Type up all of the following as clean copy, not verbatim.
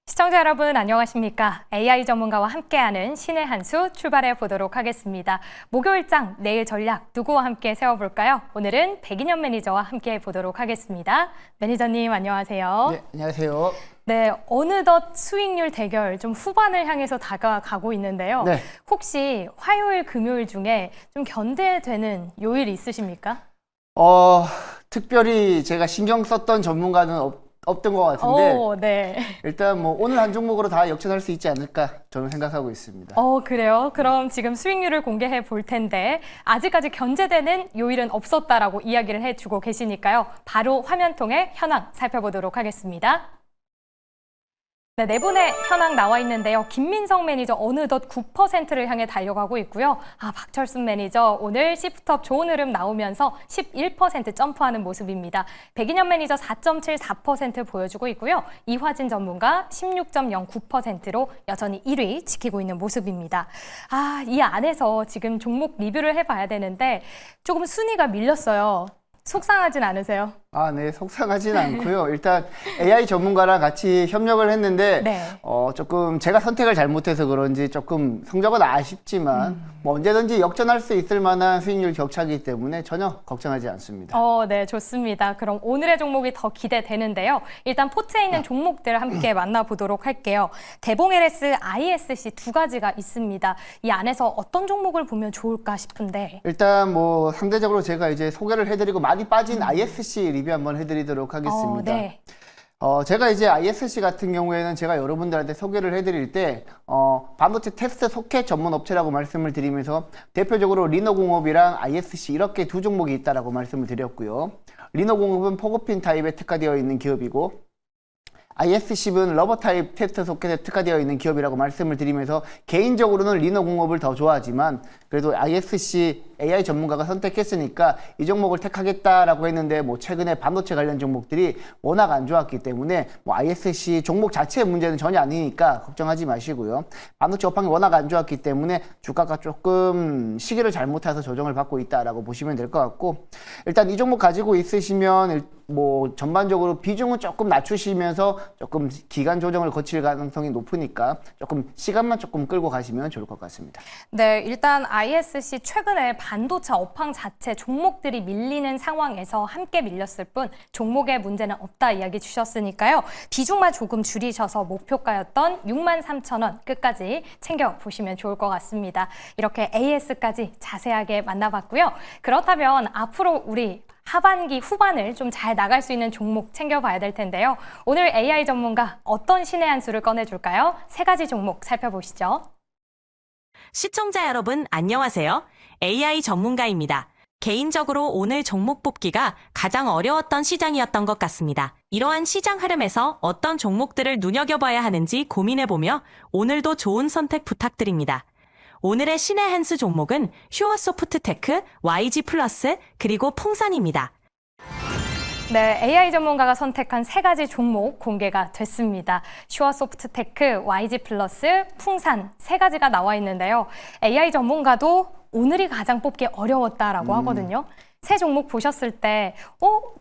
시청자 여러분 안녕하십니까? AI 전문가와 함께하는 신의 한 수 출발해 보도록 하겠습니다. 목요일장 내일 전략 누구와 함께 세워볼까요? 오늘은 백인현 매니저와 함께 보도록 하겠습니다. 매니저님 안녕하세요. 네, 안녕하세요. 네, 어느덧 수익률 대결 좀 후반을 향해서 다가가고 있는데요. 네. 혹시 화요일, 금요일 중에 좀 견제되는 요일 있으십니까? 특별히 제가 신경 썼던 전문가는 없던 것 같은데 네. 일단 뭐 오늘 한 종목으로 다 역전할 수 있지 않을까 저는 생각하고 있습니다. 그래요? 그럼 지금 수익률을 공개해 볼 텐데 아직까지 견제되는 요일은 없었다라고 이야기를 해주고 계시니까요. 바로 화면 통해 현황 살펴보도록 하겠습니다. 네, 네 분의 현황 나와 있는데요. 김민성 매니저 어느덧 9%를 향해 달려가고 있고요. 박철순 매니저 오늘 시프트업 좋은 흐름 나오면서 11% 점프하는 모습입니다. 백인현 매니저 4.74% 보여주고 있고요. 이화진 전문가 16.09%로 여전히 1위 지키고 있는 모습입니다. 이 안에서 지금 종목 리뷰를 해봐야 되는데 조금 순위가 밀렸어요. 속상하진 않으세요? 네, 속상하진 않고요. 일단 AI 전문가랑 같이 협력을 했는데 네. 조금 제가 선택을 잘못해서 그런지 조금 성적은 아쉽지만 뭐 언제든지 역전할 수 있을 만한 수익률 격차이기 때문에 전혀 걱정하지 않습니다. 네, 좋습니다. 그럼 오늘의 종목이 더 기대되는데요. 일단 포트에 있는 종목들 함께 만나보도록 할게요. 대봉 LS, ISC 두 가지가 있습니다. 이 안에서 어떤 종목을 보면 좋을까 싶은데. 일단 뭐 상대적으로 제가 이제 소개를 해드리고 많이 빠진 ISC 리뷰 한번 해드리도록 하겠습니다. 네. 제가 이제 ISC 같은 경우에는 제가 여러분들한테 소개를 해드릴 때 반도체 테스트 소켓 전문 업체라고 말씀을 드리면서 대표적으로 리노공업이랑 ISC 이렇게 두 종목이 있다라고 말씀을 드렸고요. 리노공업은 포고핀 타입에 특화되어 있는 기업이고 ISC는 러버 타입 테스트 소켓에 특화되어 있는 기업이라고 말씀을 드리면서 개인적으로는 리노공업을 더 좋아하지만 그래도 ISC AI 전문가가 선택했으니까 이 종목을 택하겠다라고 했는데 뭐 최근에 반도체 관련 종목들이 워낙 안 좋았기 때문에 뭐 ISC 종목 자체의 문제는 전혀 아니니까 걱정하지 마시고요. 반도체 업황이 워낙 안 좋았기 때문에 주가가 조금 시기를 잘못 타서 조정을 받고 있다라고 보시면 될 것 같고 일단 이 종목 가지고 있으시면 뭐 전반적으로 비중은 조금 낮추시면서 조금 기간 조정을 거칠 가능성이 높으니까 조금 시간만 조금 끌고 가시면 좋을 것 같습니다. 네, 일단 ISC 최근에 반도체 업황 자체 종목들이 밀리는 상황에서 함께 밀렸을 뿐 종목의 문제는 없다 이야기 주셨으니까요. 비중만 조금 줄이셔서 목표가였던 63,000원 끝까지 챙겨보시면 좋을 것 같습니다. 이렇게 AS까지 자세하게 만나봤고요. 그렇다면 앞으로 우리 하반기 후반을 좀 잘 나갈 수 있는 종목 챙겨봐야 될 텐데요. 오늘 AI 전문가 어떤 신의 한 수를 꺼내줄까요? 세 가지 종목 살펴보시죠. 시청자 여러분 안녕하세요. AI 전문가입니다. 개인적으로 오늘 종목 뽑기가 가장 어려웠던 시장이었던 것 같습니다. 이러한 시장 흐름에서 어떤 종목들을 눈여겨봐야 하는지 고민해보며 오늘도 좋은 선택 부탁드립니다. 오늘의 신의 한 수 종목은 슈어소프트테크, YG 플러스, 그리고 풍산입니다. 네, AI 전문가가 선택한 세 가지 종목 공개가 됐습니다. 슈어소프트테크, YG 플러스, 풍산 세 가지가 나와 있는데요. AI 전문가도 오늘이 가장 뽑기 어려웠다라고 하거든요. 세 종목 보셨을 때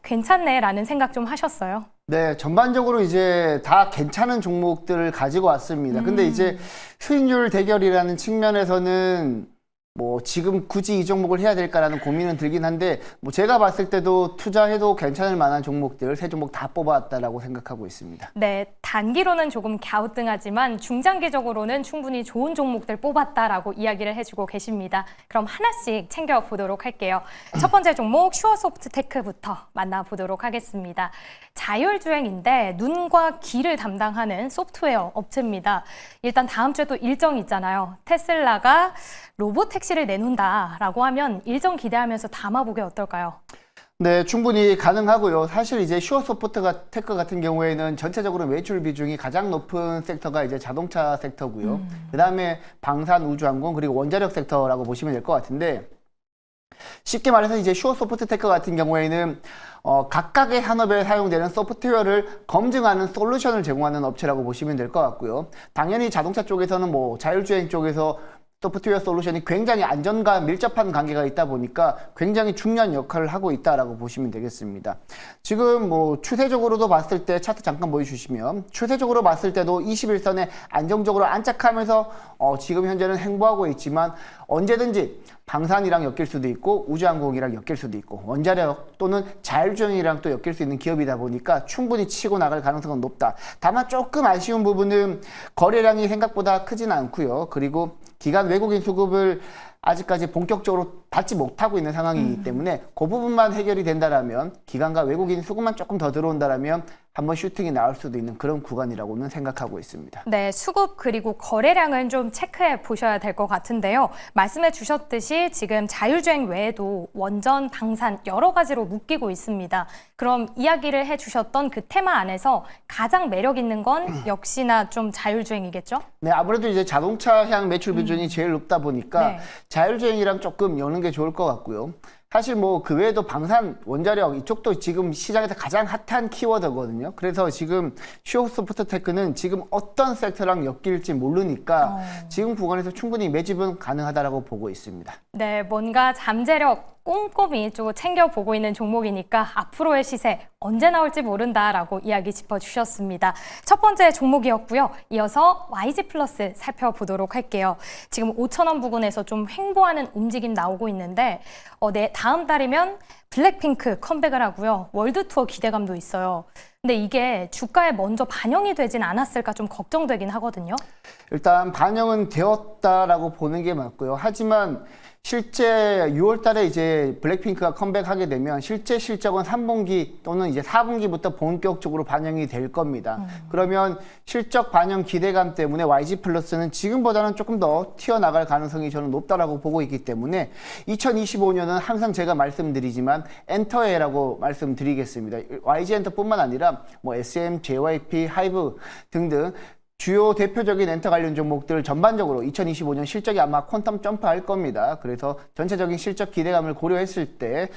괜찮네 라는 생각 좀 하셨어요? 네, 전반적으로 이제 다 괜찮은 종목들을 가지고 왔습니다. 근데 이제 수익률 대결이라는 측면에서는 뭐 지금 굳이 이 종목을 해야 될까라는 고민은 들긴 한데 뭐 제가 봤을 때도 투자해도 괜찮을 만한 종목들 세 종목 다 뽑아왔다라고 생각하고 있습니다. 네, 단기로는 조금 갸우뚱하지만 중장기적으로는 충분히 좋은 종목들 뽑았다라고 이야기를 해주고 계십니다. 그럼 하나씩 챙겨보도록 할게요. 첫 번째 종목 슈어소프트테크부터 만나보도록 하겠습니다. 자율주행인데 눈과 귀를 담당하는 소프트웨어 업체입니다. 일단 다음 주에 또 일정이 있잖아요. 테슬라가 로보택시를 내놓는다라고 하면 일정 기대하면서 담아보기 어떨까요? 네, 충분히 가능하고요. 사실 이제 슈어소프트테크 같은 경우에는 전체적으로 매출 비중이 가장 높은 섹터가 이제 자동차 섹터고요. 그다음에 방산, 우주항공 그리고 원자력 섹터라고 보시면 될 것 같은데 쉽게 말해서 이제 슈어소프트테크 같은 경우에는 각각의 산업에 사용되는 소프트웨어를 검증하는 솔루션을 제공하는 업체라고 보시면 될 것 같고요. 당연히 자동차 쪽에서는 뭐 자율주행 쪽에서 소프트웨어 솔루션이 굉장히 안전과 밀접한 관계가 있다 보니까 굉장히 중요한 역할을 하고 있다라고 보시면 되겠습니다. 지금 뭐 추세적으로도 봤을 때 차트 잠깐 보여주시면 추세적으로 봤을 때도 21선에 안정적으로 안착하면서 지금 현재는 행보하고 있지만 언제든지 방산이랑 엮일 수도 있고 우주항공이랑 엮일 수도 있고 원자력 또는 자율주행이랑 또 엮일 수 있는 기업이다 보니까 충분히 치고 나갈 가능성은 높다. 다만 조금 아쉬운 부분은 거래량이 생각보다 크진 않고요. 그리고 기관 외국인 수급을 아직까지 본격적으로 받지 못하고 있는 상황이기 때문에 그 부분만 해결이 된다라면 기관과 외국인 수급만 조금 더 들어온다라면 한번 슈팅이 나올 수도 있는 그런 구간이라고는 생각하고 있습니다. 네, 수급 그리고 거래량은 좀 체크해 보셔야 될 것 같은데요. 말씀해 주셨듯이 지금 자율주행 외에도 원전, 방산 여러 가지로 묶이고 있습니다. 그럼 이야기를 해 주셨던 그 테마 안에서 가장 매력 있는 건 역시나 좀 자율주행이겠죠? 네, 아무래도 이제 자동차향 매출 비중이 제일 높다 보니까 네. 자율주행이랑 조금 여는 게 좋을 것 같고요. 사실 뭐 그 외에도 방산, 원자력 이쪽도 지금 시장에서 가장 핫한 키워드거든요. 그래서 지금 슈어소프트테크는 지금 어떤 섹터랑 엮일지 모르니까 지금 구간에서 충분히 매집은 가능하다라고 보고 있습니다. 네, 뭔가 잠재력 꼼꼼히 좀 챙겨보고 있는 종목이니까 앞으로의 시세 언제 나올지 모른다라고 이야기 짚어주셨습니다. 첫 번째 종목이었고요. 이어서 YG플러스 살펴보도록 할게요. 지금 5,000원 부근에서 좀 횡보하는 움직임 나오고 있는데 네, 다음 달이면 블랙핑크 컴백을 하고요. 월드투어 기대감도 있어요. 근데 이게 주가에 먼저 반영이 되진 않았을까 좀 걱정되긴 하거든요. 일단 반영은 되었다라고 보는 게 맞고요. 하지만 실제 6월 달에 이제 블랙핑크가 컴백하게 되면 실제 실적은 3분기 또는 이제 4분기부터 본격적으로 반영이 될 겁니다. 그러면 실적 반영 기대감 때문에 YG 플러스는 지금보다는 조금 더 튀어나갈 가능성이 저는 높다라고 보고 있기 때문에 2025년은 항상 제가 말씀드리지만 엔터에라고 말씀드리겠습니다. YG 엔터뿐만 아니라 뭐 SM, JYP, 하이브 등등 주요 대표적인 엔터 관련 종목들 전반적으로 2025년 실적이 아마 퀀텀 점프할 겁니다. 그래서 전체적인 실적 기대감을 고려했을 때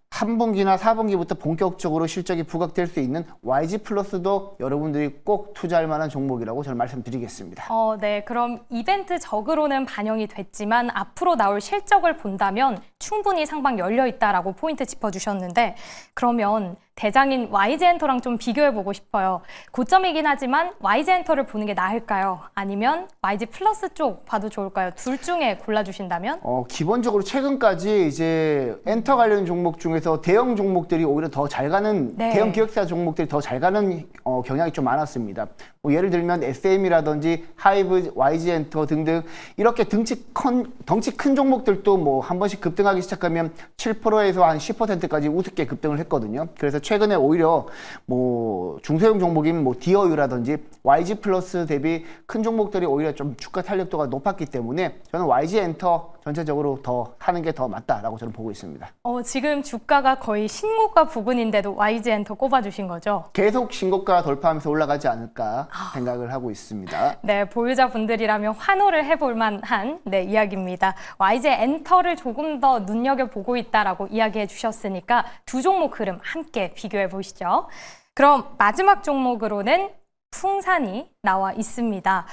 3분기나 4분기부터 본격적으로 실적이 부각될 수 있는 YG 플러스도 여러분들이 꼭 투자할 만한 종목이라고 저는 말씀드리겠습니다. 네. 그럼 이벤트적으로는 반영이 됐지만 앞으로 나올 실적을 본다면 충분히 상방 열려 있다라고 포인트 짚어주셨는데 그러면 대장인 YG엔터랑 좀 비교해보고 싶어요. 고점이긴 하지만 YG엔터를 보는 게 나을까요? 아니면 YG 플러스 쪽 봐도 좋을까요? 둘 중에 골라주신다면? 기본적으로 최근까지 이제 엔터 관련 종목 중에서 대형 종목들이 오히려 더 잘 가는 네. 대형 기획사 종목들이 더 잘 가는 경향이 좀 많았습니다. 뭐 예를 들면 SM이라든지 하이브, YG엔터 등등 이렇게 덩치 큰 종목들도 뭐 한 번씩 급등하기 시작하면 7%에서 한 10%까지 우습게 급등을 했거든요. 그래서 최근에 오히려 뭐 중소형 종목인 뭐 디어유라든지 YG 플러스 대비 큰 종목들이 오히려 좀 주가 탄력도가 높았기 때문에 저는 YG 엔터 전체적으로 더 하는 게 더 맞다라고 저는 보고 있습니다. 지금 주가가 거의 신고가 부근인데도 YG엔터 꼽아주신 거죠? 계속 신고가 돌파하면서 올라가지 않을까 생각을 하고 있습니다. 네, 보유자분들이라면 환호를 해볼 만한 이야기입니다. YG엔터를 조금 더 눈여겨보고 있다라고 이야기해 주셨으니까 두 종목 흐름 함께 비교해 보시죠. 그럼 마지막 종목으로는 풍산이 나와 있습니다.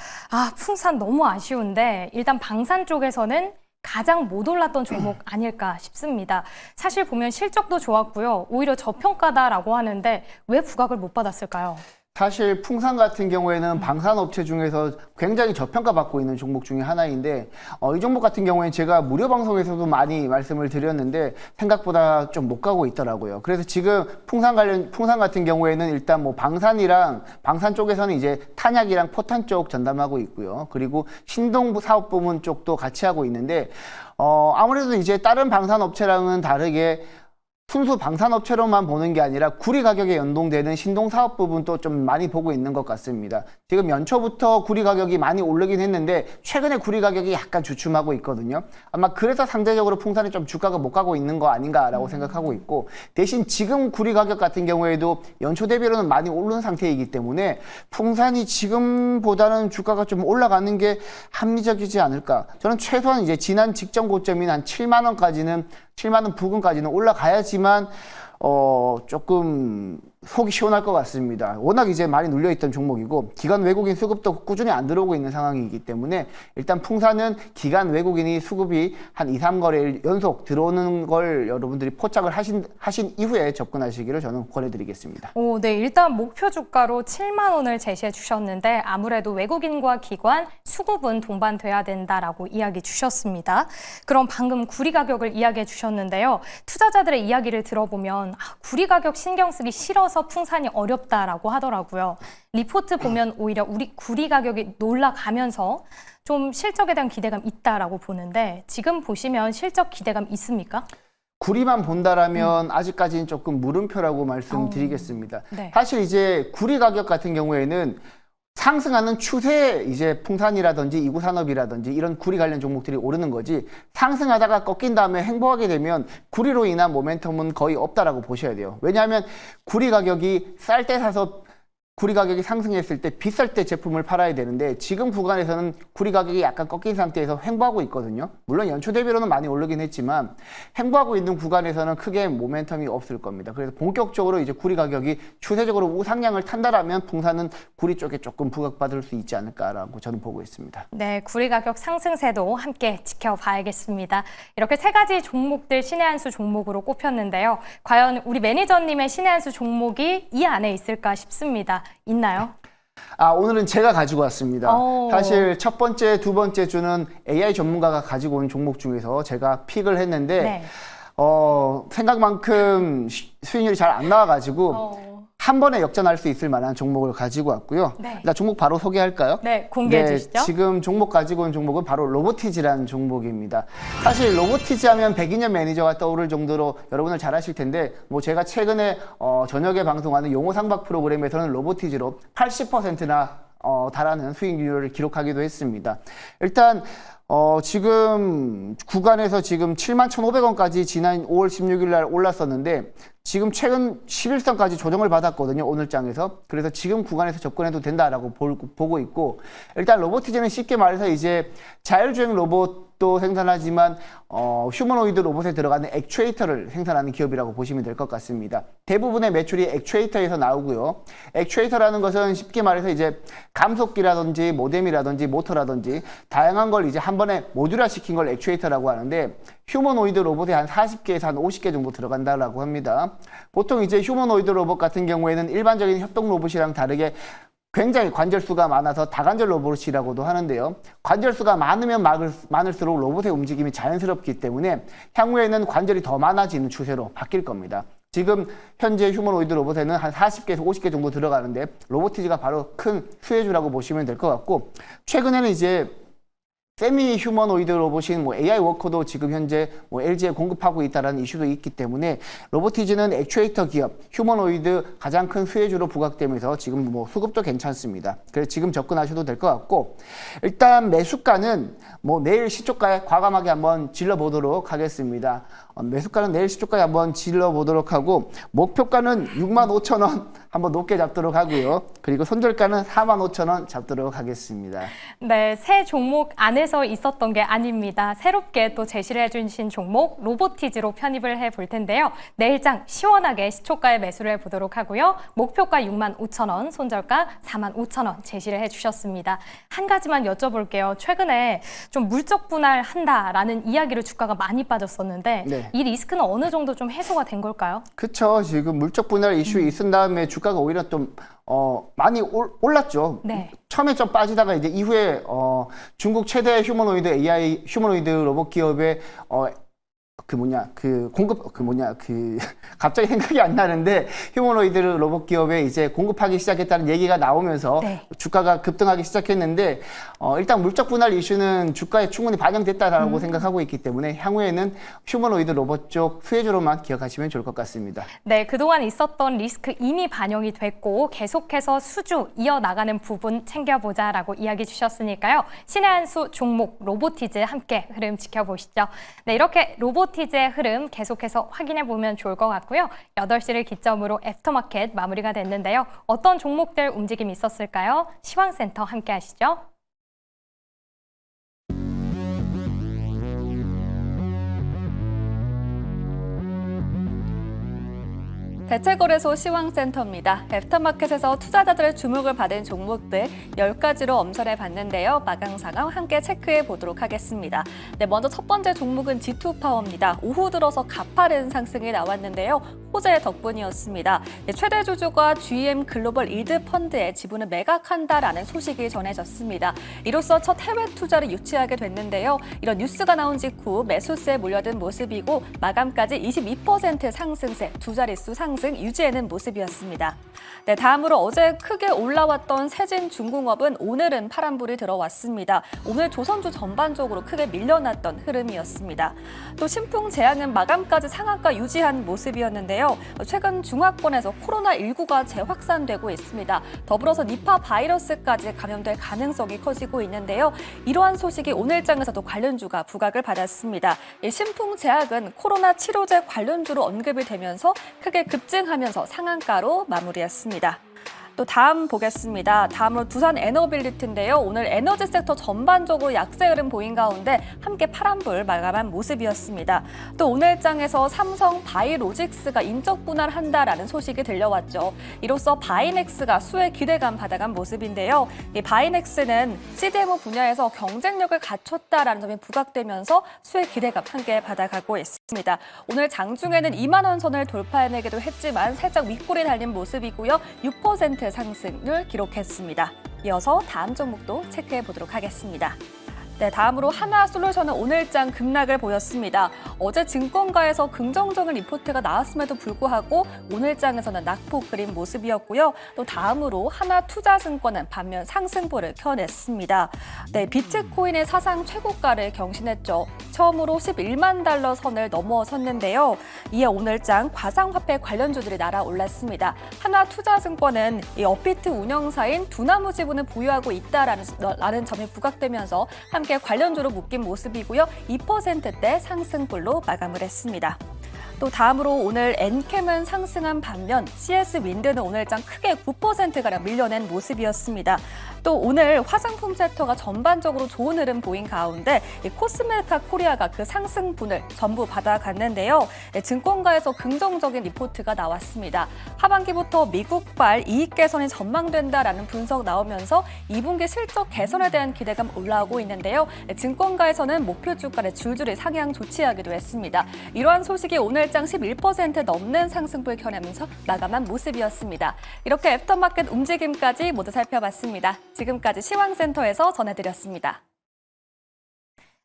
풍산 너무 아쉬운데 일단 방산 쪽에서는 가장 못 올랐던 종목 아닐까 싶습니다. 사실 보면 실적도 좋았고요. 오히려 저평가다라고 하는데 왜 부각을 못 받았을까요? 사실 풍산 같은 경우에는 방산업체 중에서 굉장히 저평가받고 있는 종목 중에 하나인데 이 종목 같은 경우에는 제가 무료 방송에서도 많이 말씀을 드렸는데 생각보다 좀 못 가고 있더라고요. 그래서 지금 풍산 같은 경우에는 일단 뭐 방산 쪽에서는 이제 탄약이랑 포탄 쪽 전담하고 있고요. 그리고 신동 사업부문 쪽도 같이 하고 있는데 아무래도 이제 다른 방산업체랑은 다르게 순수 방산업체로만 보는 게 아니라 구리 가격에 연동되는 신동 사업 부분도 좀 많이 보고 있는 것 같습니다. 지금 연초부터 구리 가격이 많이 오르긴 했는데 최근에 구리 가격이 약간 주춤하고 있거든요. 아마 그래서 상대적으로 풍산이 좀 주가가 못 가고 있는 거 아닌가라고 생각하고 있고 대신 지금 구리 가격 같은 경우에도 연초 대비로는 많이 오른 상태이기 때문에 풍산이 지금보다는 주가가 좀 올라가는 게 합리적이지 않을까. 저는 최소한 이제 지난 직전 고점인 한 7만 원까지는 7만 원 부근까지는 올라가야지만 조금 속이 시원할 것 같습니다. 워낙 이제 많이 눌려있던 종목이고 기관 외국인 수급도 꾸준히 안 들어오고 있는 상황이기 때문에 일단 풍사는 기관 외국인이 수급이 한 2, 3거래일 연속 들어오는 걸 여러분들이 포착을 하신 이후에 접근하시기를 저는 권해드리겠습니다. 네, 일단 목표 주가로 7만 원을 제시해 주셨는데 아무래도 외국인과 기관 수급은 동반돼야 된다라고 이야기 주셨습니다. 그럼 방금 구리 가격을 이야기해 주셨는데요. 투자자들의 이야기를 들어보면 구리 가격 신경 쓰기 싫어서 풍산이 어렵다라고 하더라고요. 리포트 보면 오히려 우리 구리 가격이 올라가면서 좀 실적에 대한 기대감 있다라고 보는데 지금 보시면 실적 기대감 있습니까? 구리만 본다라면 아직까지는 조금 물음표라고 말씀드리겠습니다. 네. 사실 이제 구리 가격 같은 경우에는 상승하는 추세에 이제 풍산이라든지 이구산업이라든지 이런 구리 관련 종목들이 오르는 거지 상승하다가 꺾인 다음에 행보하게 되면 구리로 인한 모멘텀은 거의 없다라고 보셔야 돼요. 왜냐하면 구리 가격이 쌀 때 사서 구리 가격이 상승했을 때 비쌀 때 제품을 팔아야 되는데 지금 구간에서는 구리 가격이 약간 꺾인 상태에서 횡보하고 있거든요. 물론 연초 대비로는 많이 오르긴 했지만 횡보하고 있는 구간에서는 크게 모멘텀이 없을 겁니다. 그래서 본격적으로 이제 구리 가격이 추세적으로 우상향을 탄다라면 풍산은 구리 쪽에 조금 부각받을 수 있지 않을까라고 저는 보고 있습니다. 네, 구리 가격 상승세도 함께 지켜봐야겠습니다. 이렇게 세 가지 종목들 신의 한 수 종목으로 꼽혔는데요. 과연 우리 매니저님의 신의 한 수 종목이 이 안에 있을까 싶습니다. 있나요? 오늘은 제가 가지고 왔습니다. 오. 사실 첫 번째, 두 번째 주는 AI 전문가가 가지고 온 종목 중에서 제가 픽을 했는데 네. 생각만큼 수익률이 잘 안 나와가지고 한 번에 역전할 수 있을 만한 종목을 가지고 왔고요. 네. 일단 종목 바로 소개할까요? 네, 공개해 주시죠. 지금 종목 가지고 온 종목은 바로 로보티즈라는 종목입니다. 사실 로보티즈 하면 백인현 매니저가 떠오를 정도로 여러분들 잘 아실 텐데 뭐 제가 최근에 저녁에 방송하는 용어상박 프로그램에서는 로보티즈로 80%나 달하는 수익률을 기록하기도 했습니다. 일단 지금 구간에서 지금 71,500원까지 지난 5월 16일 날 올랐었는데 지금 최근 11선까지 조정을 받았거든요. 오늘 장에서. 그래서 지금 구간에서 접근해도 된다라고 보고 있고 일단 로보티즈는 쉽게 말해서 이제 자율주행 로봇도 생산하지만 휴머노이드 로봇에 들어가는 액추에이터를 생산하는 기업이라고 보시면 될 것 같습니다. 대부분의 매출이 액추에이터에서 나오고요. 액추에이터라는 것은 쉽게 말해서 이제 감속기라든지 모뎀이라든지 모터라든지 다양한 걸 이제 한 번에 모듈화 시킨 걸 액추에이터라고 하는데 휴머노이드 로봇에 한 40개에서 한 50개 정도 들어간다라고 합니다. 보통 이제 휴머노이드 로봇 같은 경우에는 일반적인 협동 로봇이랑 다르게 굉장히 관절수가 많아서 다관절 로봇이라고도 하는데요. 관절수가 많으면 많을수록 로봇의 움직임이 자연스럽기 때문에 향후에는 관절이 더 많아지는 추세로 바뀔 겁니다. 지금 현재 휴머노이드 로봇에는 한 40개에서 50개 정도 들어가는데 로보티즈가 바로 큰 수혜주라고 보시면 될 것 같고 최근에는 이제 세미 휴머노이드 로봇인 AI 워커도 지금 현재 LG에 공급하고 있다는 이슈도 있기 때문에 로보티즈는 액추에이터 기업, 휴머노이드 가장 큰 수혜주로 부각되면서 지금 수급도 괜찮습니다. 그래서 지금 접근하셔도 될 것 같고 일단 매수가는 내일 시초가에 과감하게 한번 질러보도록 하겠습니다. 매수가는 내일 시초가에 한번 질러보도록 하고 목표가는 65,000원 한번 높게 잡도록 하고요. 그리고 손절가는 45,000원 잡도록 하겠습니다. 네, 새 종목 안에서 있었던 게 아닙니다. 새롭게 또 제시를 해주신 종목 로보티즈로 편입을 해볼 텐데요. 내일장 시원하게 시초가에 매수를 해보도록 하고요. 목표가 65,000원, 손절가 45,000원 제시를 해주셨습니다. 한 가지만 여쭤볼게요. 최근에 좀 물적 분할한다라는 이야기로 주가가 많이 빠졌었는데 네. 이 리스크는 어느 정도 좀 해소가 된 걸까요? 그쵸. 지금 물적 분할 이슈 있은 다음에 주가가 오히려 좀 많이 올랐죠. 네. 처음에 좀 빠지다가 이제 이후에 중국 최대 휴머노이드 AI 휴머노이드 로봇 기업의 갑자기 생각이 안 나는데 휴머노이드 로봇 기업에 이제 공급하기 시작했다는 얘기가 나오면서 네. 주가가 급등하기 시작했는데 일단 물적 분할 이슈는 주가에 충분히 반영됐다라고 생각하고 있기 때문에 향후에는 휴머노이드 로봇 쪽 수혜주로만 기억하시면 좋을 것 같습니다. 네, 그동안 있었던 리스크 이미 반영이 됐고 계속해서 수주 이어나가는 부분 챙겨보자라고 이야기 주셨으니까요. 신의 한 수 종목 로보티즈 함께 흐름 지켜보시죠. 네, 이렇게 로보티즈의 흐름 계속해서 확인해보면 좋을 것 같고요. 8시를 기점으로 애프터마켓 마무리가 됐는데요. 어떤 종목들 움직임이 있었을까요? 시황센터 함께 하시죠. 대체거래소 시황센터입니다. 애프터마켓에서 투자자들의 주목을 받은 종목들 10가지로 엄선해 봤는데요. 마감 상황 함께 체크해 보도록 하겠습니다. 네, 먼저 첫 번째 종목은 G2파워입니다. 오후 들어서 가파른 상승이 나왔는데요. 호재 덕분이었습니다. 네, 최대 주주가 GM 글로벌 일드 펀드의 지분을 매각한다라는 소식이 전해졌습니다. 이로써 첫 해외 투자를 유치하게 됐는데요. 이런 뉴스가 나온 직후 매수세에 몰려든 모습이고 마감까지 22% 상승세, 두 자릿수 상승 유지하는 모습이었습니다. 네, 다음으로 어제 크게 올라왔던 세진중공업은 오늘은 파란불이 들어왔습니다. 오늘 조선주 전반적으로 크게 밀려났던 흐름이었습니다. 또 신풍제약은 마감까지 상한가 유지한 모습이었는데요. 최근 중화권에서 코로나19가 재확산되고 있습니다. 더불어서 니파 바이러스까지 감염될 가능성이 커지고 있는데요. 이러한 소식이 오늘장에서도 관련주가 부각을 받았습니다. 신풍제약은 코로나 치료제 관련주로 언급이 되면서 크게 급증하면서 상한가로 마무리했습니다. 또 다음 보겠습니다. 다음으로 두산 에너빌리티인데요. 오늘 에너지 섹터 전반적으로 약세 흐름 보인 가운데 함께 파란불 마감한 모습이었습니다. 또 오늘장에서 삼성 바이오로직스가 인적 분할한다라는 소식이 들려왔죠. 이로써 바이넥스가 수혜 기대감 받아간 모습인데요. 이 바이넥스는 CDMO 분야에서 경쟁력을 갖췄다라는 점이 부각되면서 수혜 기대감 함께 받아가고 있습니다. 오늘 장중에는 2만 원 선을 돌파해내기도 했지만 살짝 윗골이 달린 모습이고요. 6% 상승을 기록했습니다. 이어서 다음 종목도 체크해 보도록 하겠습니다. 네, 다음으로 하나솔루션은 오늘장 급락을 보였습니다. 어제 증권가에서 긍정적인 리포트가 나왔음에도 불구하고 오늘장에서는 낙폭 그린 모습이었고요. 또 다음으로 하나투자증권은 반면 상승보를 켜냈습니다. 네, 비트코인의 사상 최고가를 경신했죠. 처음으로 11만 달러 선을 넘어섰는데요. 이에 오늘장 가상화폐 관련주들이 날아올랐습니다. 하나투자증권은 이 업비트 운영사인 두나무 지분을 보유하고 있다라는 점이 부각되면서 함께 관련주로 묶인 모습이고요. 2%대 상승불로 마감을 했습니다. 또 다음으로 오늘 엔캠은 상승한 반면 CS윈드는 오늘장 크게 9%가량 밀려낸 모습이었습니다. 또 오늘 화장품 섹터가 전반적으로 좋은 흐름 보인 가운데 코스메카 코리아가 그 상승분을 전부 받아갔는데요. 증권가에서 긍정적인 리포트가 나왔습니다. 하반기부터 미국발 이익 개선이 전망된다라는 분석 나오면서 2분기 실적 개선에 대한 기대감 올라오고 있는데요. 증권가에서는 목표 주가를 줄줄이 상향 조치하기도 했습니다. 이러한 소식이 오늘장 11% 넘는 상승불 켜내면서 마감한 모습이었습니다. 이렇게 애프터마켓 움직임까지 모두 살펴봤습니다. 지금까지 시황센터에서 전해드렸습니다.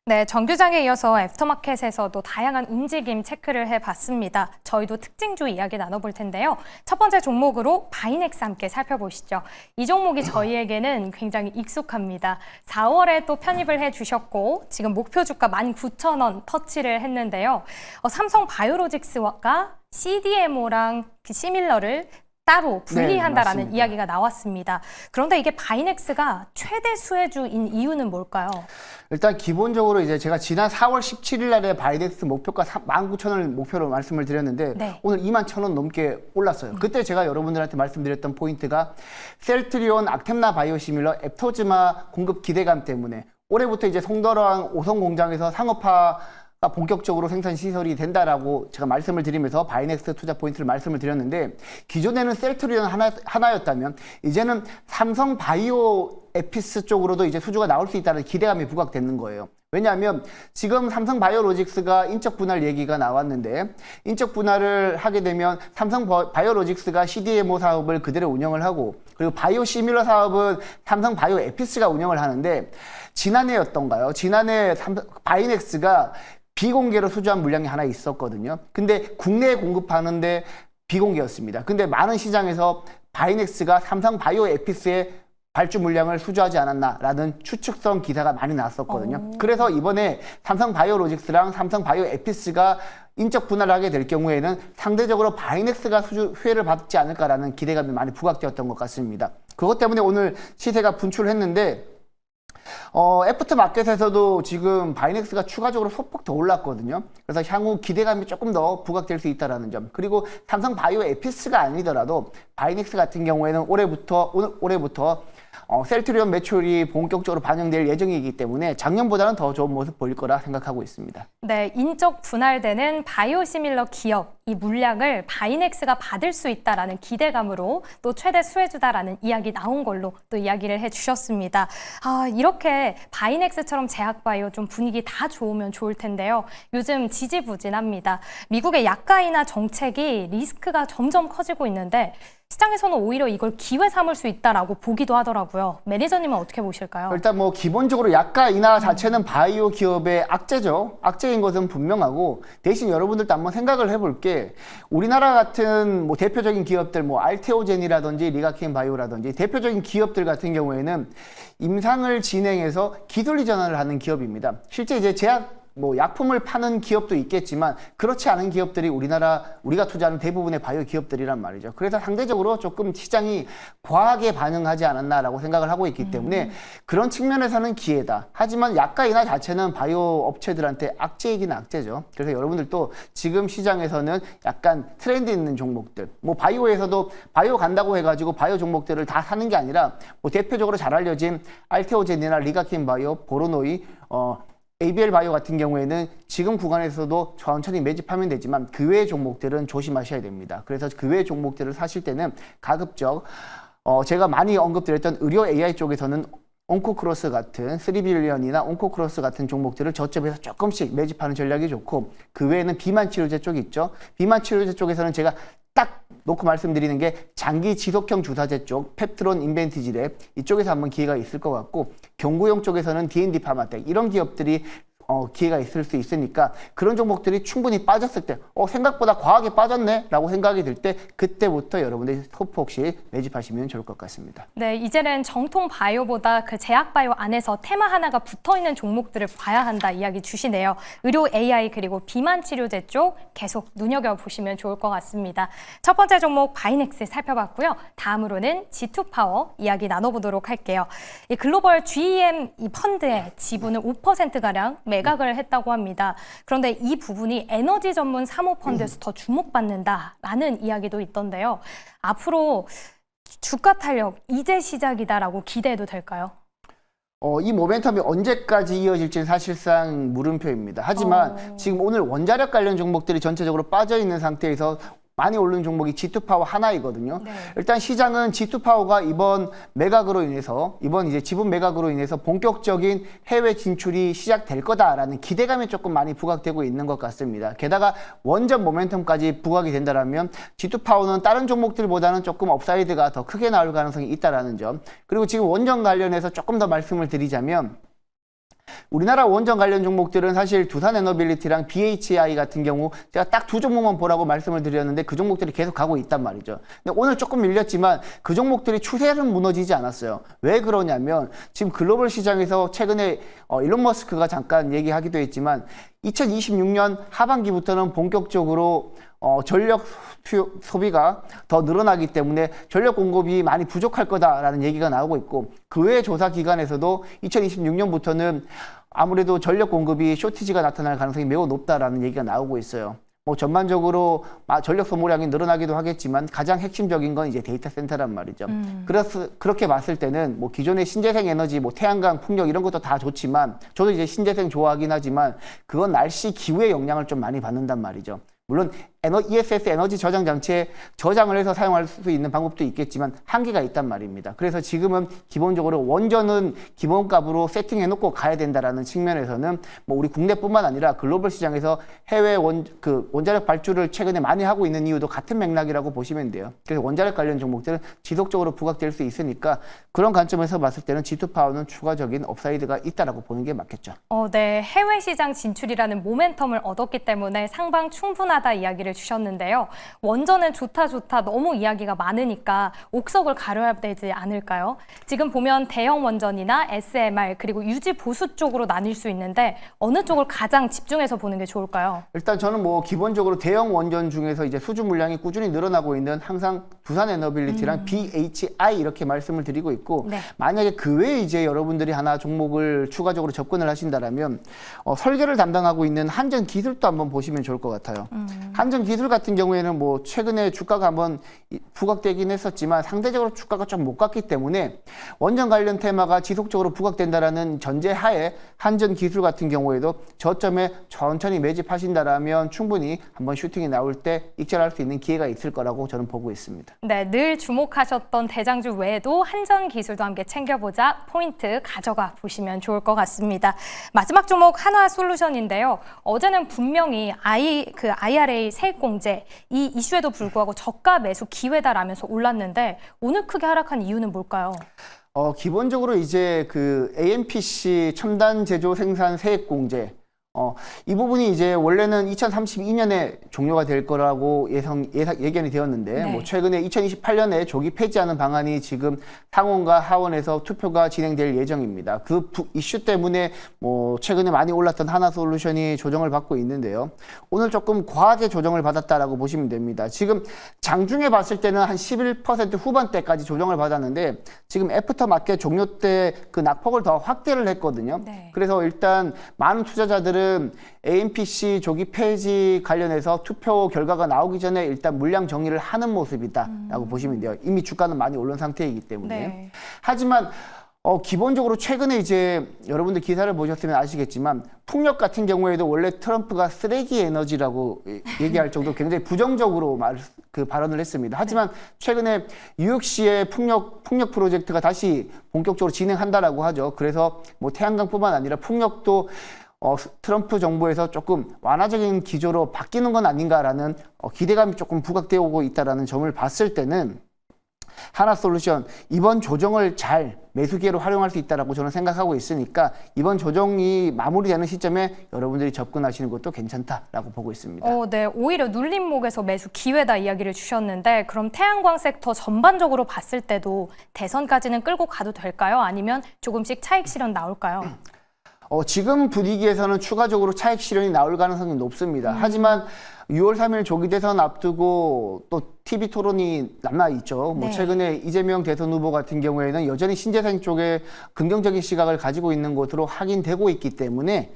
네, 정규장에 이어서 애프터마켓에서도 다양한 움직임 체크를 해봤습니다. 저희도 특징주 이야기 나눠볼 텐데요. 첫 번째 종목으로 바이넥스 함께 살펴보시죠. 이 종목이 저희에게는 굉장히 익숙합니다. 4월에 또 편입을 해주셨고 지금 목표 주가 19,000원 터치를 했는데요. 삼성 바이오로직스가 CDMO랑 시밀러를 따로 분리한다라는 네, 이야기가 나왔습니다. 그런데 이게 바이넥스가 최대 수혜주인 이유는 뭘까요? 일단 기본적으로 이제 제가 지난 4월 17일 날에 바이넥스 목표가 19,000원을 목표로 말씀을 드렸는데 네. 오늘 21,000원 넘게 올랐어요. 그때 제가 여러분들한테 말씀드렸던 포인트가 셀트리온, 악템나 바이오시밀러, 앱토즈마 공급 기대감 때문에 올해부터 이제 송도랑 오성 공장에서 상업화 본격적으로 생산 시설이 된다라고 제가 말씀을 드리면서 바이넥스 투자 포인트를 말씀을 드렸는데 기존에는 셀트리온 하나였다면 이제는 삼성 바이오 에피스 쪽으로도 이제 수주가 나올 수 있다는 기대감이 부각되는 거예요. 왜냐하면 지금 삼성 바이오로직스가 인적 분할 얘기가 나왔는데 인적 분할을 하게 되면 삼성 바이오로직스가 CDMO 사업을 그대로 운영을 하고 그리고 바이오 시밀러 사업은 삼성 바이오 에피스가 운영을 하는데 지난해였던가요? 지난해 바이넥스가 비공개로 수주한 물량이 하나 있었거든요. 근데 국내에 공급하는데 비공개였습니다. 근데 많은 시장에서 바이넥스가 삼성 바이오 에피스의 발주 물량을 수주하지 않았나라는 추측성 기사가 많이 나왔었거든요. 그래서 이번에 삼성 바이오로직스랑 삼성 바이오 에피스가 인적 분할을 하게 될 경우에는 상대적으로 바이넥스가 수혜를 받지 않을까라는 기대감이 많이 부각되었던 것 같습니다. 그것 때문에 오늘 시세가 분출했는데 애프터마켓에서도 지금 바이넥스가 추가적으로 소폭 더 올랐거든요. 그래서 향후 기대감이 조금 더 부각될 수 있다는 점. 그리고 삼성 바이오 에피스가 아니더라도 바이넥스 같은 경우에는 올해부터 셀트리온 매출이 본격적으로 반영될 예정이기 때문에 작년보다는 더 좋은 모습 보일 거라 생각하고 있습니다. 네, 인적 분할되는 바이오시밀러 기업 이 물량을 바이넥스가 받을 수 있다라는 기대감으로 또 최대 수혜주다라는 이야기 나온 걸로 또 이야기를 해주셨습니다. 이렇게 바이넥스처럼 제약바이오 좀 분위기 다 좋으면 좋을 텐데요. 요즘 지지부진합니다. 미국의 약가 인하 정책이 리스크가 점점 커지고 있는데 시장에서는 오히려 이걸 기회 삼을 수 있다라고 보기도 하더라고요. 매니저님은 어떻게 보실까요? 일단 뭐 기본적으로 약가 인하 자체는 바이오 기업의 악재죠. 악재인 것은 분명하고, 대신 여러분들도 한번 생각을 해볼 게, 우리나라 같은 뭐 대표적인 기업들, 뭐 알테오젠이라든지 리가킨 바이오라든지 대표적인 기업들 같은 경우에는 임상을 진행해서 기술 이전을 하는 기업입니다. 실제 이제 뭐 약품을 파는 기업도 있겠지만 그렇지 않은 기업들이 우리가 투자하는 대부분의 바이오 기업들이란 말이죠. 그래서 상대적으로 조금 시장이 과하게 반응하지 않았나라고 생각을 하고 있기 때문에 그런 측면에서는 기회다. 하지만 약가 인하 자체는 바이오 업체들한테 악재이긴 악재죠. 그래서 여러분들도 지금 시장에서는 약간 트렌드 있는 종목들, 뭐 바이오에서도 바이오 간다고 해가지고 바이오 종목들을 다 사는 게 아니라 뭐 대표적으로 잘 알려진 알테오젠이나 리가킨 바이오, 보로노이, ABL 바이오 같은 경우에는 지금 구간에서도 천천히 매집하면 되지만 그 외의 종목들은 조심하셔야 됩니다. 그래서 그 외의 종목들을 사실 때는 가급적 제가 많이 언급드렸던 의료 AI 쪽에서는 온코크로스 같은 3빌리언이나 온코크로스 같은 종목들을 저점에서 조금씩 매집하는 전략이 좋고, 그 외에는 비만 치료제 쪽 있죠. 비만 치료제 쪽에서는 제가 딱 놓고 말씀드리는 게 장기 지속형 주사제 쪽, 펩트론 인벤티지랩 이쪽에서 한번 기회가 있을 것 같고, 경구용 쪽에서는 D&D 파마텍 이런 기업들이 기회가 있을 수 있으니까 그런 종목들이 충분히 빠졌을 때 생각보다 과하게 빠졌네 라고 생각이 들 때 그때부터 여러분들이 소폭씩 매집하시면 좋을 것 같습니다. 네, 이제는 정통 바이오보다 그 제약 바이오 안에서 테마 하나가 붙어있는 종목들을 봐야 한다 이야기 주시네요. 의료 AI 그리고 비만 치료제 쪽 계속 눈여겨보시면 좋을 것 같습니다. 첫 번째 종목 바이넥스 살펴봤고요. 다음으로는 G2파워 이야기 나눠보도록 할게요. 이 글로벌 GEM 이 펀드의 지분을 5%가량 매각을 했다고 합니다. 그런데 이 부분이 에너지 전문 사모펀드에서 더 주목받는다라는 이야기도 있던데요. 앞으로 주가 탄력 이제 시작이다라고 기대해도 될까요? 이 모멘텀이 언제까지 이어질지는 사실상 물음표입니다. 하지만 지금 오늘 원자력 관련 종목들이 전체적으로 빠져있는 상태에서 많이 오른 종목이 G2파워 하나이거든요. 네. 일단 시장은 G2파워가 이번 이제 지분 매각으로 인해서 본격적인 해외 진출이 시작될 거다라는 기대감이 조금 많이 부각되고 있는 것 같습니다. 게다가 원전 모멘텀까지 부각이 된다면 G2파워는 다른 종목들보다는 조금 업사이드가 더 크게 나올 가능성이 있다라는 점. 그리고 지금 원전 관련해서 조금 더 말씀을 드리자면, 우리나라 원전 관련 종목들은 사실 두산에너빌리티랑 BHI 같은 경우 제가 딱 두 종목만 보라고 말씀을 드렸는데 그 종목들이 계속 가고 있단 말이죠. 근데 오늘 조금 밀렸지만 그 종목들이 추세는 무너지지 않았어요. 왜 그러냐면 지금 글로벌 시장에서 최근에 일론 머스크가 잠깐 얘기하기도 했지만 2026년 하반기부터는 본격적으로 전력 소비가 더 늘어나기 때문에 전력 공급이 많이 부족할 거다라는 얘기가 나오고 있고, 그 외 조사 기관에서도 2026년부터는 아무래도 전력 공급이 쇼티지가 나타날 가능성이 매우 높다라는 얘기가 나오고 있어요. 뭐 전반적으로 전력 소모량이 늘어나기도 하겠지만 가장 핵심적인 건 이제 데이터 센터란 말이죠. 그래서 그렇게 봤을 때는 뭐 기존의 신재생 에너지, 뭐 태양광, 풍력 이런 것도 다 좋지만, 저도 이제 신재생 좋아하긴 하지만 그건 날씨 기후의 영향을 좀 많이 받는단 말이죠. 물론 ESS 에너지 저장 장치에 저장을 해서 사용할 수 있는 방법도 있겠지만 한계가 있단 말입니다. 그래서 지금은 기본적으로 원전은 기본값으로 세팅해놓고 가야 된다라는 측면에서는 뭐 우리 국내뿐만 아니라 글로벌 시장에서 해외 원자력 발주를 최근에 많이 하고 있는 이유도 같은 맥락이라고 보시면 돼요. 그래서 원자력 관련 종목들은 지속적으로 부각될 수 있으니까 그런 관점에서 봤을 때는 G2파워는 추가적인 업사이드가 있다라고 보는 게 맞겠죠. 네, 해외 시장 진출이라는 모멘텀을 얻었기 때문에 상방 충분하다 이야기를 주셨는데요. 원전은 좋다 너무 이야기가 많으니까 옥석을 가려야 되지 않을까요? 지금 보면 대형 원전이나 SMR 그리고 유지 보수 쪽으로 나뉠 수 있는데 어느 쪽을 가장 집중해서 보는 게 좋을까요? 일단 저는 뭐 기본적으로 대형 원전 중에서 이제 수주 물량이 꾸준히 늘어나고 있는 항상 두산에너빌리티랑 BHI 이렇게 말씀을 드리고 있고, 네. 만약에 그 외에 이제 여러분들이 하나 종목을 추가적으로 접근을 하신다라면 설계를 담당하고 있는 한전기술도 한번 보시면 좋을 것 같아요. 한전 한전기술 같은 경우에는 뭐 최근에 주가가 한번 부각되긴 했었지만 상대적으로 주가가 좀 못 갔기 때문에 원전 관련 테마가 지속적으로 부각된다라는 전제하에 한전기술 같은 경우에도 저점에 천천히 매집하신다라면 충분히 한번 슈팅이 나올 때 익절할 수 있는 기회가 있을 거라고 저는 보고 있습니다. 네, 늘 주목하셨던 대장주 외에도 한전기술도 함께 챙겨보자 포인트 가져가 보시면 좋을 것 같습니다. 마지막 종목 한화솔루션인데요. 어제는 분명히 IRA 세액공제 이 이슈에도 불구하고 저가 매수 기회다라면서 올랐는데 오늘 크게 하락한 이유는 뭘까요? 기본적으로 이제 그 AMPC 첨단 제조 생산 세액 공제 이 부분이 이제 원래는 2032년에 종료가 될 거라고 예견이 되었는데 네. 뭐 최근에 2028년에 조기 폐지하는 방안이 지금 상원과 하원에서 투표가 진행될 예정입니다. 그 이슈 때문에 뭐 최근에 많이 올랐던 하나솔루션이 조정을 받고 있는데요. 오늘 조금 과하게 조정을 받았다라고 보시면 됩니다. 지금 장중에 봤을 때는 한 11% 후반대까지 조정을 받았는데 지금 애프터 마켓 종료 때 그 낙폭을 더 확대를 했거든요. 네. 그래서 일단 많은 투자자들은 AMPC 조기 폐지 관련해서 투표 결과가 나오기 전에 일단 물량 정리를 하는 모습이다라고 보시면 돼요. 이미 주가는 많이 오른 상태이기 때문에. 네. 하지만 기본적으로 최근에 이제 여러분들 기사를 보셨으면 아시겠지만 풍력 같은 경우에도 원래 트럼프가 쓰레기 에너지라고 얘기할 정도로 굉장히 부정적으로 발언을 했습니다. 하지만 최근에 뉴욕시의 풍력 프로젝트가 다시 본격적으로 진행한다라고 하죠. 그래서 뭐 태양광뿐만 아니라 풍력도 트럼프 정부에서 조금 완화적인 기조로 바뀌는 건 아닌가라는 기대감이 조금 부각되어 오고 있다는 점을 봤을 때는 하나솔루션 이번 조정을 잘 매수 기회로 활용할 수 있다고 저는 생각하고 있으니까 이번 조정이 마무리되는 시점에 여러분들이 접근하시는 것도 괜찮다라고 보고 있습니다. 네, 오히려 눌림목에서 매수 기회다 이야기를 주셨는데 그럼 태양광 섹터 전반적으로 봤을 때도 대선까지는 끌고 가도 될까요? 아니면 조금씩 차익 실현 나올까요? 지금 분위기에서는 추가적으로 차익 실현이 나올 가능성이 높습니다. 하지만 6월 3일 조기 대선 앞두고 또 TV 토론이 남아있죠. 뭐 네. 최근에 이재명 대선 후보 같은 경우에는 여전히 신재생 쪽에 긍정적인 시각을 가지고 있는 것으로 확인되고 있기 때문에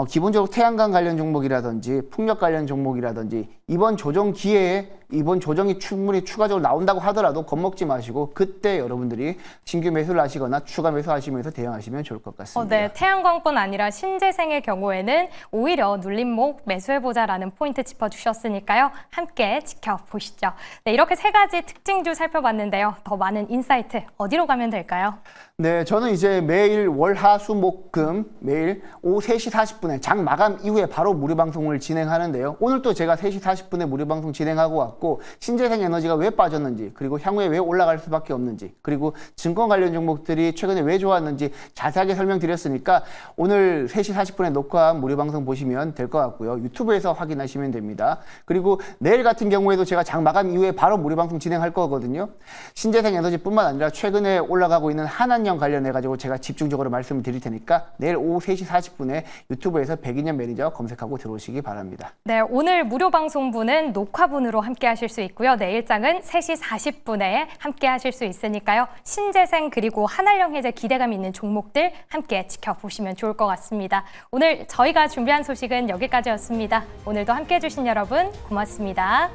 기본적으로 태양광 관련 종목이라든지 풍력 관련 종목이라든지 이번 조정 기회에 이번 조정이 충분히 추가적으로 나온다고 하더라도 겁먹지 마시고 그때 여러분들이 신규 매수를 하시거나 추가 매수하시면서 대응하시면 좋을 것 같습니다. 네, 태양광뿐 아니라 신재생의 경우에는 오히려 눌림목 매수해보자라는 포인트 짚어주셨으니까요. 함께 지켜보시죠. 네, 이렇게 세 가지 특징주 살펴봤는데요. 더 많은 인사이트 어디로 가면 될까요? 네, 저는 이제 매일 월, 화, 수, 목, 금 매일 오후 3시 40분에 장 마감 이후에 바로 무료 방송을 진행하는데요. 오늘 또 제가 3시 40분에 무료 방송 진행하고 왔고 신재생 에너지가 왜 빠졌는지 그리고 향후에 왜 올라갈 수밖에 없는지 그리고 증권 관련 종목들이 최근에 왜 좋았는지 자세하게 설명드렸으니까 오늘 3시 40분에 녹화한 무료 방송 보시면 될 것 같고요. 유튜브에서 확인하시면 됩니다. 그리고 내일 같은 경우에도 제가 장 마감 이후에 바로 무료 방송 진행할 거거든요. 신재생 에너지뿐만 아니라 최근에 올라가고 있는 한한령 관련해가지고 제가 집중적으로 말씀을 드릴 테니까 내일 오후 3시 40분에 유튜브에서 백인연 매니저 검색하고 들어오시기 바랍니다. 네, 오늘 무료 방송분은 녹화분으로 함께 하실 수 있고요. 내일장은 3시 40분에 함께 하실 수 있으니까요. 신재생 그리고 한한령 해제 기대감 있는 종목들 함께 지켜보시면 좋을 것 같습니다. 오늘 저희가 준비한 소식은 여기까지였습니다. 오늘도 함께 해주신 여러분 고맙습니다.